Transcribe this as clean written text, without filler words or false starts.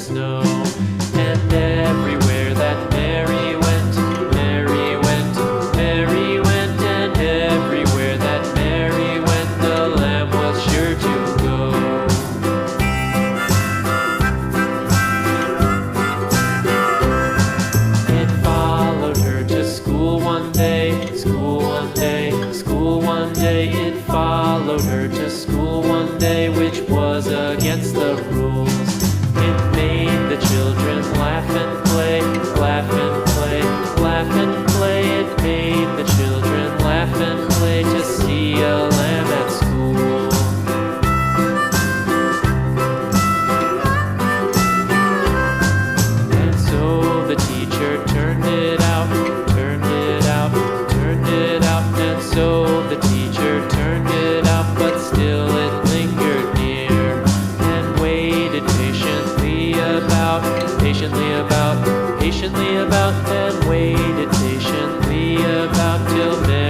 snow. And everywhere that Mary went, Mary went, Mary went, and everywhere that Mary went, the lamb was sure to go. It followed her to school one day, school one day, school one day. It followed her to school one day, which was against the rules. It made the children laugh and play, laugh and play, laugh and play. It made the children laugh and play to see a lamb at school. And so the teacher turned it out, turned it out, turned it out. And so the teacher turned it out, but still it lingered near and waited patiently about, patiently about, patiently about, and waited patiently about till Mary